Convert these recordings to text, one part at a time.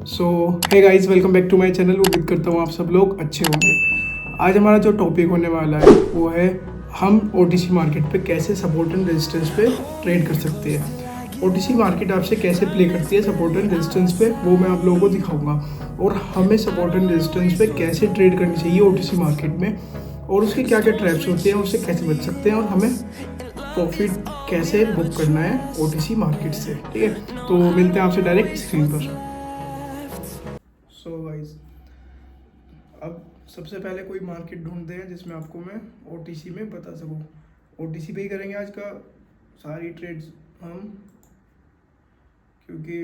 So hey guys, welcome back to my channel. उम्मीद करता हूँ आप सब लोग अच्छे होंगे। आज हमारा जो टॉपिक होने वाला है वो है हम ओटीसी मार्केट पे कैसे सपोर्ट एंड रेजिस्टेंस पे ट्रेड कर सकते हैं। ओटीसी मार्केट आपसे कैसे प्ले करती है सपोर्ट एंड रेजिस्टेंस पे, वो मैं आप लोगों को दिखाऊंगा। और हमें सपोर्ट एंड रेजिस्टेंस पे कैसे ट्रेड करनी चाहिए ओटीसी मार्केट में, और उसके क्या क्या ट्रैप्स होते हैं, उससे कैसे बच सकते हैं, और हमें प्रॉफिट कैसे बुक करना है ओटीसी मार्केट से। ठीक है, तो मिलते हैं आपसे डायरेक्ट स्क्रीन पर। सो गाइस, अब सबसे पहले कोई मार्केट ढूंढते हैं जिसमें आपको मैं ओटीसी में बता सकूँ। ओटीसी पे ही करेंगे आज का सारी ट्रेड्स हम, क्योंकि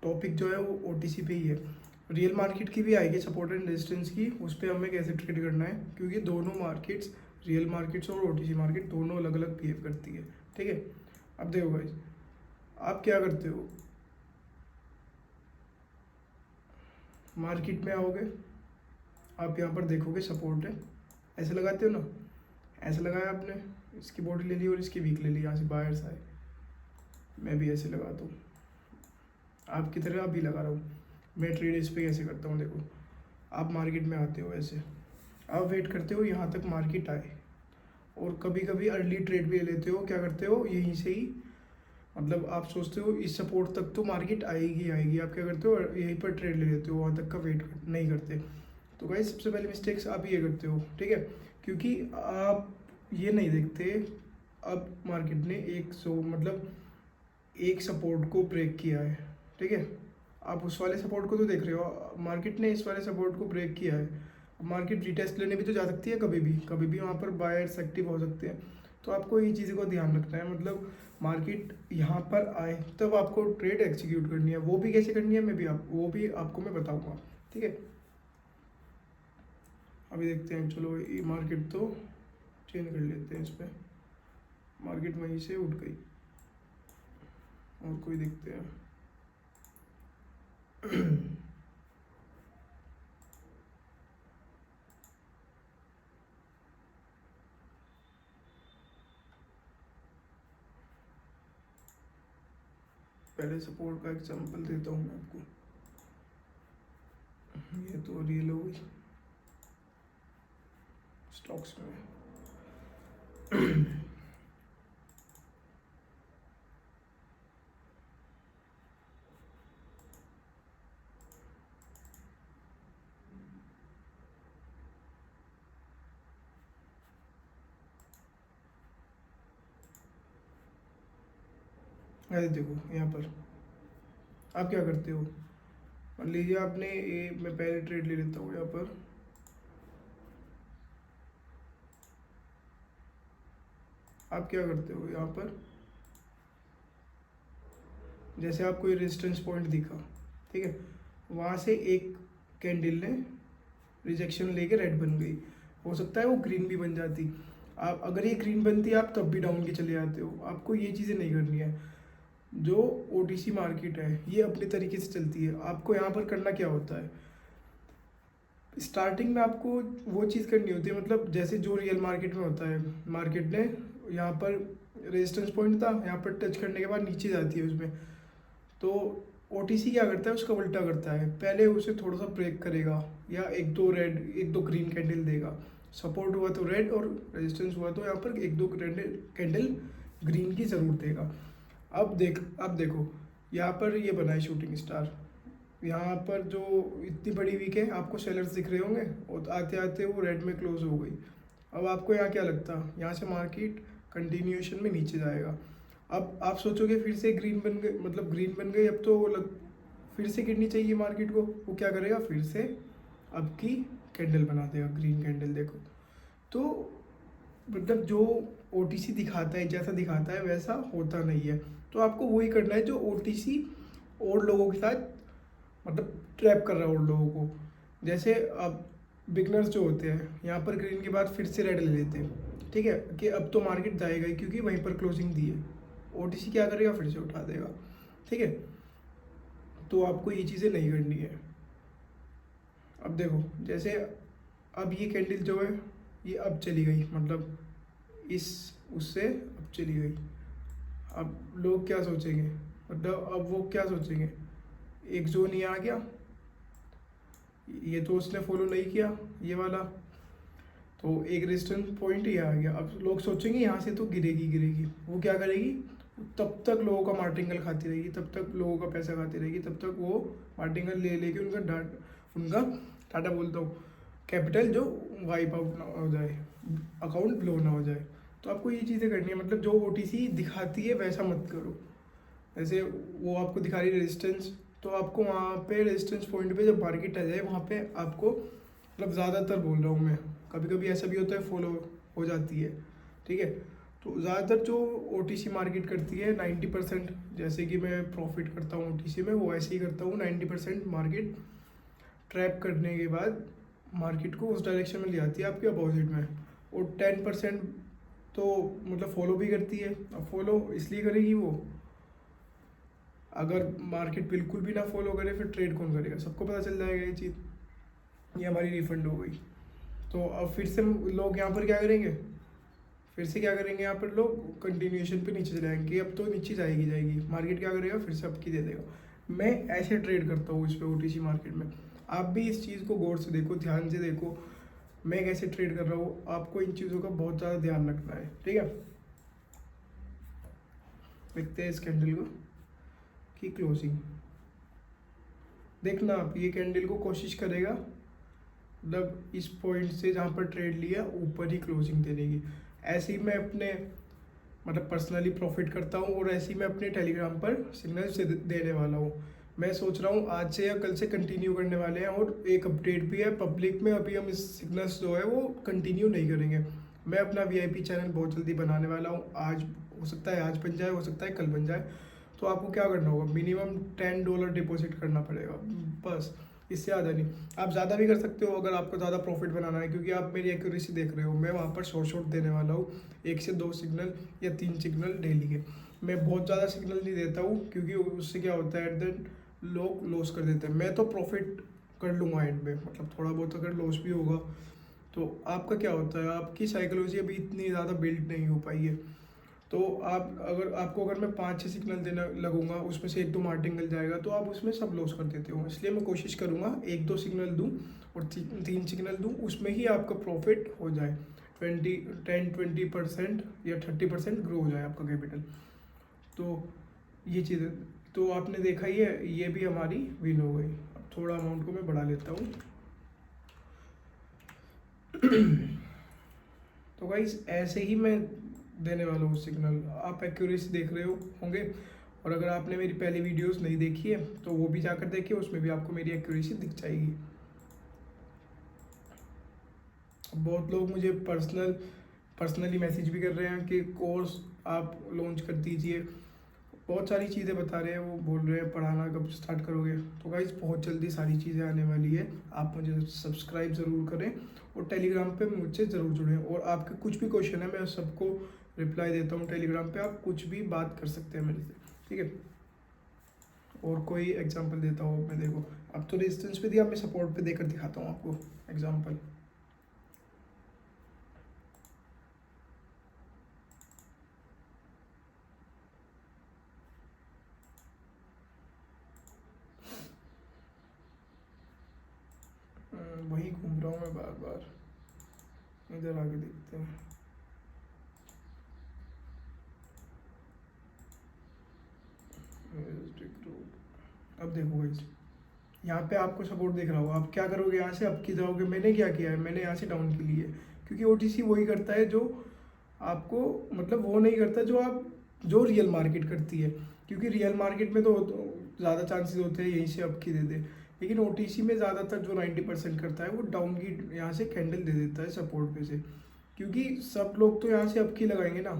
टॉपिक जो है वो ओटीसी पे ही है। रियल मार्केट की भी आएगी सपोर्ट एंड रेजिस्टेंस की, उस पर हमें कैसे ट्रेड करना है, क्योंकि दोनों मार्केट्स, रियल मार्केट्स और ओटीसी मार्केट दोनों अलग अलग बिहेव करती है। ठीक है, अब देखो गाइस, आप क्या करते हो, मार्केट में आओगे, आप यहाँ पर देखोगे सपोर्ट है, ऐसे लगाते हो ना, ऐसे लगाया आपने, इसकी बॉडी ले ली और इसकी वीक ले ली, यहाँ से बायर्स आए, मैं भी ऐसे लगाता हूँ, आपकी तरह आप भी लगा रहा हूँ। मैं ट्रेड इस पे कैसे करता हूँ, देखो, आप मार्केट में आते हो ऐसे, आप वेट करते हो यहाँ तक मार्केट आए, और कभी कभी अर्ली ट्रेड भी ले लेते हो। क्या करते हो, यहीं से ही, मतलब आप सोचते हो इस सपोर्ट तक तो मार्केट आएगी आएगी, आप क्या करते हो, यहीं पर ट्रेड ले लेते हो, वहाँ तक का वेट नहीं करते। तो गाइस, सबसे पहले मिस्टेक्स आप ये करते हो, ठीक है, क्योंकि आप ये नहीं देखते अब मार्केट ने एक सो मतलब एक सपोर्ट को ब्रेक किया है। ठीक है, आप उस वाले सपोर्ट को तो देख रहे हो, मार्केट ने इस वाले सपोर्ट को ब्रेक किया है। मार्केट रिटेस्ट लेने भी तो जा सकती है, कभी भी वहाँ पर बायर्स एक्टिव हो सकते हैं। तो आपको ये चीज़ों को ध्यान रखना है, मतलब मार्केट यहाँ पर आए तब आपको ट्रेड एक्सिक्यूट करनी है। वो भी कैसे करनी है, वो भी आपको मैं बताऊँगा। ठीक है, अभी देखते हैं, चलो ये मार्केट तो चेंज कर लेते हैं इस पर, मार्केट वहीं से उठ गई, और कोई देखते हैं। पहले सपोर्ट का एग्जांपल देता हूँ मैं आपको, ये तो रियल हो गई स्टॉक्स में। अरे देखो, यहाँ पर आप क्या करते हो, मान लीजिए आपने ये, मैं पहले ट्रेड ले लेता हूँ यहाँ पर, आप क्या करते हो यहाँ पर, जैसे आपको ये रेजिस्टेंस पॉइंट दिखा, ठीक है, वहाँ से एक कैंडल ने रिजेक्शन लेके रेड बन गई, हो सकता है वो ग्रीन भी बन जाती। आप अगर ये ग्रीन बनती आप तब भी डाउन के चले जाते हो। आपको ये चीज़ें नहीं करनी है। जो ओटीसी मार्केट है ये अपने तरीके से चलती है। आपको यहाँ पर करना क्या होता है, स्टार्टिंग में आपको वो चीज़ करनी होती है, मतलब जैसे जो रियल मार्केट में होता है, मार्केट ने यहाँ पर रेजिस्टेंस पॉइंट था, यहाँ पर टच करने के बाद नीचे जाती है उसमें, तो ओटीसी क्या करता है, उसका उल्टा करता है, पहले उसे थोड़ा सा ब्रेक करेगा, या एक दो ग्रीन कैंडल देगा, सपोर्ट हुआ तो रेड, और रेजिस्टेंस हुआ तो यहाँ पर एक दो कैंडल ग्रीन की ज़रूर देगा। अब देखो, यहाँ पर ये बना है शूटिंग स्टार, यहाँ पर जो इतनी बड़ी वीक है, आपको सेलर्स दिख रहे होंगे, और आते आते वो रेड में क्लोज हो गई। अब आपको यहाँ क्या लगता, यहाँ से मार्केट कंटिन्यूएशन में नीचे जाएगा। अब आप सोचोगे फिर से ग्रीन बन गए, मतलब ग्रीन बन गई, अब तो फिर से गिरनी चाहिए मार्केट को। वो क्या करेगा, फिर से अब की कैंडल बना देगा, ग्रीन कैंडल। देखो, तो मतलब जो ओटीसी दिखाता है, जैसा दिखाता है वैसा होता नहीं है। तो आपको वही करना है जो ओटीसी और लोगों के साथ, मतलब ट्रैप कर रहा है उन लोगों को। जैसे अब बिगनर्स जो होते हैं, यहाँ पर ग्रीन के बाद फिर से रेड ले लेते हैं, ठीक है, कि अब तो मार्केट जाएगा ही, क्योंकि वहीं पर क्लोजिंग दी है। ओटीसी क्या करेगा, फिर से उठा देगा। ठीक है, तो आपको ये चीज़ें नहीं करनी है। अब देखो, जैसे अब ये कैंडल जो है ये अब चली गई, मतलब इस उससे अब चली गई। अब लोग क्या सोचेंगे, मतलब अब वो क्या सोचेंगे, एक जोन ये आ गया, ये तो उसने फॉलो नहीं किया ये वाला, तो एक रेजिस्टेंस पॉइंट ये आ गया। अब लोग सोचेंगे यहाँ से तो गिरेगी गिरेगी, वो क्या करेगी, तब तक लोगों का मार्टिंगल खाती रहेगी, तब तक लोगों का पैसा खाती रहेगी, तब तक वो मार्टिंगल ले लेके उनका टाटा बोलता हूँ कैपिटल जो वाइप आउट ना हो जाए, अकाउंट ब्लो ना हो जाए। तो आपको ये चीज़ें करनी है, मतलब जो ओटीसी दिखाती है वैसा मत करो। जैसे वो आपको दिखा रही है रेजिस्टेंस, तो आपको वहाँ पे रेजिस्टेंस पॉइंट पे जब मार्केट आ जाए वहाँ पे आपको, मतलब ज़्यादातर बोल रहा हूँ मैं, कभी कभी ऐसा भी होता है फॉलो हो जाती है, ठीक है। तो ज़्यादातर जो ओटीसी मार्केट करती है 90%, जैसे कि मैं प्रॉफिट करता हूँ ओटीसी में, वो ऐसे ही करता हूँ। 90% मार्केट ट्रैप करने के बाद मार्केट को उस डायरेक्शन में ले आती है आपके अपोजिट में, और 10% तो मतलब फॉलो भी करती है। अब फॉलो इसलिए करेगी वो, अगर मार्केट बिल्कुल भी ना फॉलो करे फिर ट्रेड कौन करेगा, सबको पता चल जाएगा ये चीज़, ये हमारी रिफंड हो गई। तो अब फिर से लोग यहाँ पर क्या करेंगे, फिर से क्या करेंगे, यहाँ पर लोग कंटिन्यूएशन पे नीचे चले जाएंगे, अब तो नीचे जाएगी जाएगी, मार्केट क्या करेगा, फिर से अपकी दे देगा। मैं ऐसे ट्रेड करता हूँ इस पे ओटीसी मार्केट में। आप भी इस चीज़ को गौर से देखो, ध्यान से देखो मैं कैसे ट्रेड कर रहा हूँ, आपको इन चीज़ों का बहुत ज़्यादा ध्यान रखना है, ठीक है। देखते हैं इस कैंडल को की क्लोजिंग, देखना आप ये कैंडल को कोशिश करेगा मतलब इस पॉइंट से जहाँ पर ट्रेड लिया ऊपर ही क्लोजिंग देने की। ऐसे ही मैं अपने मतलब पर्सनली प्रॉफिट करता हूँ, और ऐसे ही मैं अपने टेलीग्राम पर सिग्नल से देने वाला हूँ। मैं सोच रहा हूँ आज से या कल से कंटिन्यू करने वाले हैं, और एक अपडेट भी है पब्लिक में, अभी हम इस सिग्नल्स जो है वो कंटिन्यू नहीं करेंगे। मैं अपना वीआईपी चैनल बहुत जल्दी बनाने वाला हूँ, आज हो सकता है आज बन जाए, हो सकता है कल बन जाए। तो आपको क्या करना होगा, मिनिमम $10 डिपॉजिट करना पड़ेगा बस, इससे ज़्यादा नहीं। आप ज़्यादा भी कर सकते हो अगर आपको ज़्यादा प्रॉफिट बनाना है, क्योंकि आप मेरी एक्यूरेसी देख रहे हो, मैं वहाँ पर शॉर्ट देने वाला हूँ 1 से 2 सिग्नल या 3 सिग्नल डेली के। मैं बहुत ज़्यादा सिग्नल नहीं देता हूँ, क्योंकि उससे क्या होता है एट द लोग लॉस कर देते हैं। मैं तो प्रॉफिट कर लूँगा एंड में, मतलब थोड़ा बहुत अगर लॉस भी होगा तो आपका क्या होता है, आपकी साइकोलॉजी अभी इतनी ज़्यादा बिल्ड नहीं हो पाई है। तो आप अगर मैं 5-6 सिग्नल देना लगूंगा, उसमें से 1-2 मार्टिंगल जाएगा, तो आप उसमें सब लॉस कर देते हो। इसलिए मैं कोशिश करूँगा 1-2 सिग्नल दूँ और 3 सिग्नल दूँ, उसमें ही आपका प्रॉफिट हो जाए, 10-20% या 30% ग्रो हो जाए आपका कैपिटल। तो ये चीज़, तो आपने देखा ही है, ये भी हमारी विन हो गई। अब थोड़ा अमाउंट को मैं बढ़ा लेता हूँ। तो गाइस ऐसे ही मैं देने वाला हूँ सिग्नल, आप एक्यूरेसी देख रहे होंगे। और अगर आपने मेरी पहली वीडियोस नहीं देखी है तो वो भी जाकर देखिए, उसमें भी आपको मेरी एक्यूरेसी दिख जाएगी। बहुत लोग मुझे पर्सनली मैसेज भी कर रहे हैं कि कोर्स आप लॉन्च कर दीजिए, बहुत सारी चीज़ें बता रहे हैं, वो बोल रहे हैं पढ़ाना कब स्टार्ट करोगे। तो गाइस बहुत जल्दी सारी चीज़ें आने वाली है, आप मुझे सब्सक्राइब ज़रूर करें और टेलीग्राम पे मुझसे ज़रूर जुड़ें। और आपके कुछ भी क्वेश्चन है मैं सबको रिप्लाई देता हूँ टेलीग्राम पे, आप कुछ भी बात कर सकते हैं मेरे से, ठीक है। और कोई एग्जांपल देता हूँ मैं, देखो अब तो रेजिस्टेंस पे दिया, मैं सपोर्ट पे देकर दिखाता हूँ आपको एग्जांपल। वही घूम रहा हूँ मैं बार बार, इधर आगे देखते हैं। अब देखो गाइस, यहाँ पे आपको सपोर्ट दिख रहा होगा, आप क्या करोगे, यहाँ से अप की जाओगे। मैंने क्या किया है, मैंने यहाँ से डाउन की ली है, क्योंकि ओटीसी वही करता है जो आपको, मतलब वो नहीं करता जो रियल मार्केट करती है। क्योंकि रियल मार्केट में तो ज़्यादा चांसेस होते हैं यहीं से अप की दे दे, लेकिन ओटीसी में ज़्यादातर जो 90% करता है वो डाउन की यहाँ से कैंडल दे देता है सपोर्ट पे से। क्योंकि सब लोग तो यहाँ से अप की लगाएंगे ना,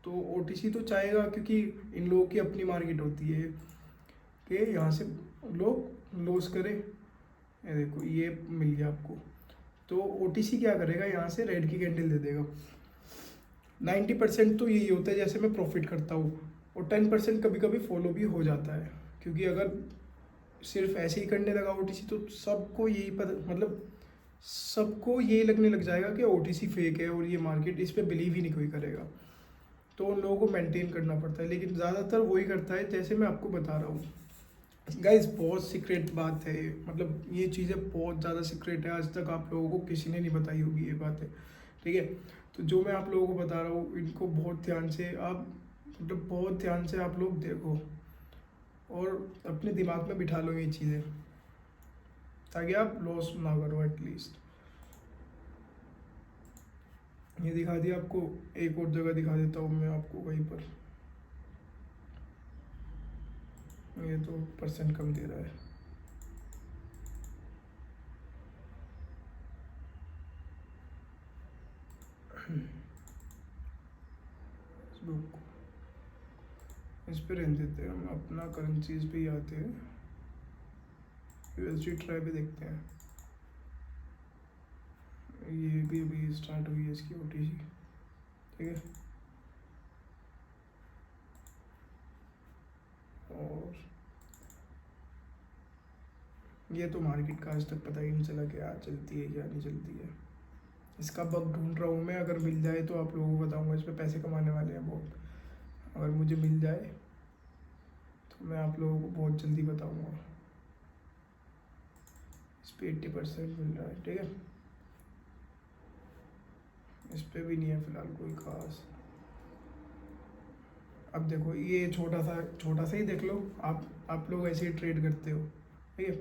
तो ओटीसी तो चाहेगा, क्योंकि इन लोगों की अपनी मार्केट होती है कि यहाँ से लोग लॉस करें। ये देखो ये मिल गया आपको, तो ओटीसी क्या करेगा, यहाँ से रेड की कैंडल दे देगा। 90% तो यही होता है जैसे मैं प्रॉफिट करता हूँ, और 10% कभी कभी फॉलो भी हो जाता है। क्योंकि अगर सिर्फ ऐसे ही करने लगा ओटीसी तो सबको यही पता, मतलब सबको ये लगने लग जाएगा कि ओटीसी फेक है और ये मार्केट, इस पर बिलीव ही नहीं कोई करेगा। तो उन लोगों को मेंटेन करना पड़ता है, लेकिन ज़्यादातर वही करता है जैसे मैं आपको बता रहा हूँ। गाइस बहुत सीक्रेट बात है ये, मतलब ये चीज़ें बहुत ज़्यादा सीक्रेट है, आज तक आप लोगों को किसी ने नहीं बताई होगी ये बातें। ठीक है, तो जो मैं आप लोगों को बता रहा हूँ इनको बहुत ध्यान से आप, मतलब बहुत ध्यान से आप लोग देखो और अपने दिमाग में बिठा लो ये चीज़ें, ताकि आप लॉस ना करो एटलीस्ट। ये दिखा दिया आपको, एक और जगह दिखा देता हूँ मैं आपको वहीं पर। ये तो परसेंट कम दे रहा है। Facebook, इस पे रहने देते हैं, हम अपना करेंसीज पे ही आते हैं, USD ट्राई भी देखते हैं। ये भी अभी स्टार्ट हुई है इसकी OTC। ठीक है, और ये तो मार्केट का आज तक पता ही नहीं चला क्या चलती है क्या नहीं चलती है। इसका बग ढूंढ रहा हूँ मैं, अगर मिल जाए तो आप लोगों को बताऊँगा। इस पर पैसे कमाने वाले हैं बहुत, अगर मुझे मिल जाए तो मैं आप लोगों को बहुत जल्दी बताऊँगा। इस पर 80% मिल रहा है। ठीक है, इस पर भी नहीं है फ़िलहाल कोई ख़ास। अब देखो ये छोटा सा ही देख लो, आप लोग ऐसे ही ट्रेड करते हो। ठीक है,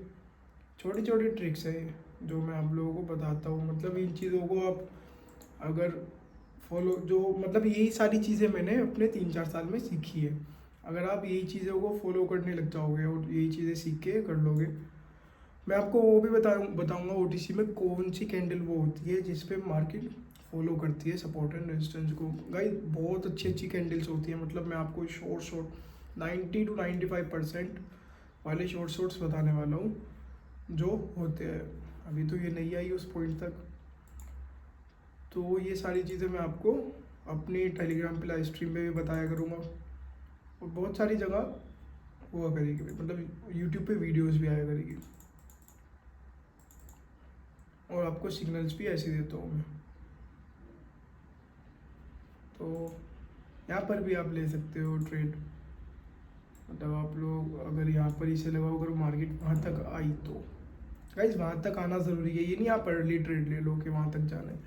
छोटी छोटी ट्रिक्स है ये, जो मैं आप लोगों को बताता हूँ। मतलब इन चीज़ों को आप अगर फॉलो, जो मतलब यही सारी चीज़ें मैंने अपने 3-4 साल में सीखी है। अगर आप यही चीज़ों को फॉलो करने लग जाओगे और यही चीज़ें सीख के कर लोगे, मैं आपको वो भी बताऊंगा OTC में कौन सी कैंडल वो होती है जिस पे मार्केट फॉलो करती है सपोर्ट एंड रेजिस्टेंस को। गाइस बहुत अच्छी अच्छी कैंडल्स होती हैं, मतलब मैं आपको शॉर्ट 90 to 95% वाले शॉर्ट्स बताने वाला हूँ जो होते हैं। अभी तो ये नहीं आई उस पॉइंट तक, तो ये सारी चीज़ें मैं आपको अपनी टेलीग्राम पे लाइव स्ट्रीम पे भी बताया करूँगा, और बहुत सारी जगह हुआ करेगी, मतलब यूट्यूब पे वीडियोस भी आया करेगी, और आपको सिग्नल्स भी ऐसे देता हूँ मैं। तो यहाँ पर भी आप ले सकते हो ट्रेड, मतलब आप लोग अगर यहाँ पर इसे लगाओ, अगर मार्केट वहाँ तक आई तो गाइज वहाँ तक आना ज़रूरी है। ये नहीं आप अर्ली ट्रेड ले लो कि वहाँ तक जाना है।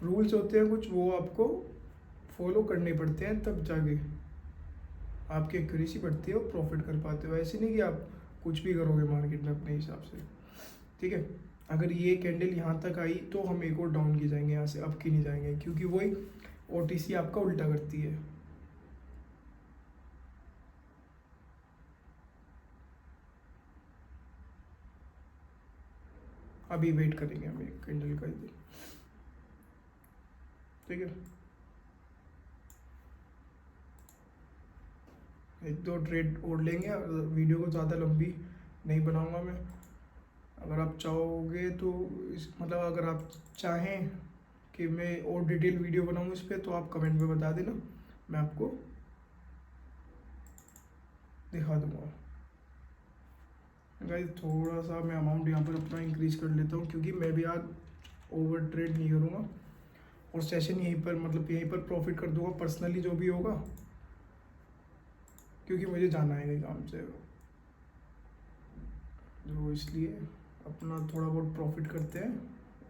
रूल्स होते हैं कुछ, वो आपको फॉलो करने पड़ते हैं, तब जाके आपकी एक्यूरेसी बढ़ती है और प्रॉफिट कर पाते हो। ऐसे नहीं कि आप कुछ भी करोगे मार्केट में अपने हिसाब से। ठीक है, अगर ये कैंडल यहाँ तक आई तो हम एक और डाउन की जाएंगे यहाँ से, अब की नहीं जाएंगे, क्योंकि वही OTC आपका उल्टा करती है। अभी वेट करेंगे हम एक कैंडल का ही। ठीक है, एक दो ट्रेड और लेंगे, वीडियो को ज़्यादा लंबी नहीं बनाऊंगा मैं। अगर आप चाहोगे तो इस मतलब अगर आप चाहें कि मैं और डिटेल वीडियो बनाऊँ इस पर, तो आप कमेंट में बता देना, मैं आपको दिखा दूँगा। गाइस थोड़ा सा मैं अमाउंट यहाँ पर अपना इंक्रीज़ कर लेता हूँ, क्योंकि मैं भी आज ओवर ट्रेड नहीं करूँगा, और सेशन यहीं पर, मतलब यहीं पर प्रॉफिट कर दूँगा पर्सनली जो भी होगा, क्योंकि मुझे जाना है कहीं काम से, तो इसलिए अपना थोड़ा बहुत प्रॉफिट करते हैं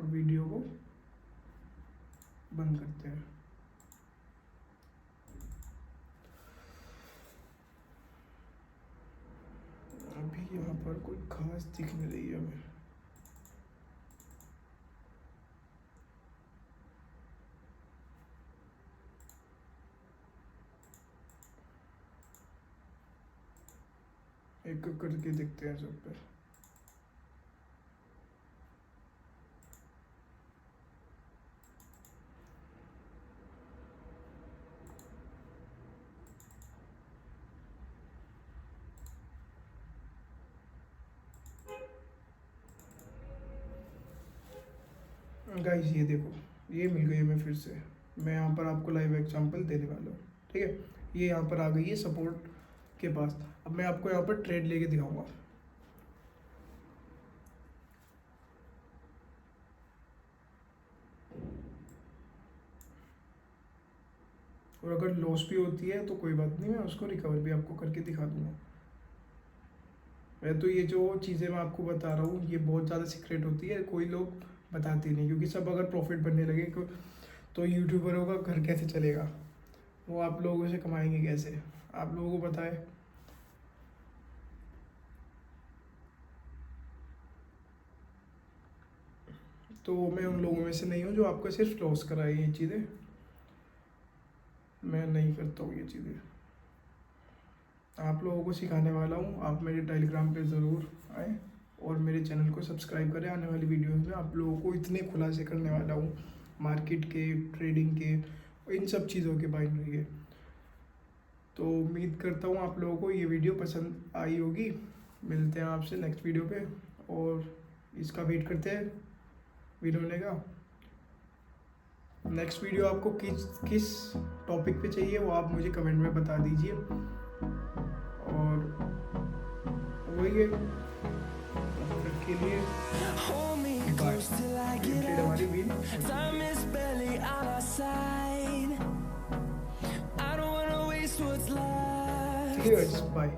और वीडियो को बंद करते हैं। अभी यहाँ पर कोई खास दिख नहीं रही है हमें। एक एक करके देखते हैं सब पे। गाइस ये देखो, ये मिल गई हमें फिर से। मैं यहाँ पर आपको लाइव एग्जांपल देने वाला हूँ। ठीक है, ये यहाँ पर आ गई है सपोर्ट के पास। अब मैं आपको यहाँ पर ट्रेड लेके दिखाऊंगा। और अगर लॉस भी होती है तो कोई बात नहीं, मैं उसको रिकवर भी आपको करके दिखा दूंगा। मैं तो ये जो चीज़ें मैं आपको बता रहा हूँ ये बहुत ज़्यादा सीक्रेट होती है, कोई लोग बताते नहीं, क्योंकि सब अगर प्रॉफिट बनने लगे तो यूट्यूबरों का घर कैसे चलेगा, वो आप लोगों से कमाएंगे कैसे, आप लोगों को पता है। तो मैं उन लोगों में से नहीं हूँ जो आपको सिर्फ लॉस कराए ये चीज़ें, मैं नहीं करता हूँ ये चीज़ें। आप लोगों को सिखाने वाला हूँ, आप मेरे टेलीग्राम पे ज़रूर आएँ और मेरे चैनल को सब्सक्राइब करें। आने वाली वीडियोस में आप लोगों को इतने खुलासे करने वाला हूँ मार्केट के, ट्रेडिंग के, इन सब चीज़ों के बारे में। तो उम्मीद करता हूँ आप लोगों को ये वीडियो पसंद आई होगी। मिलते हैं आपसे नेक्स्ट वीडियो पे, और इसका वेट करते हैं वीडियो होने का। नेक्स्ट वीडियो आपको किस टॉपिक पे चाहिए वो आप मुझे कमेंट में बता दीजिए, और वही है तब तक के लिए बाय। ट्रेड हमारी विन ठीक है, बाय।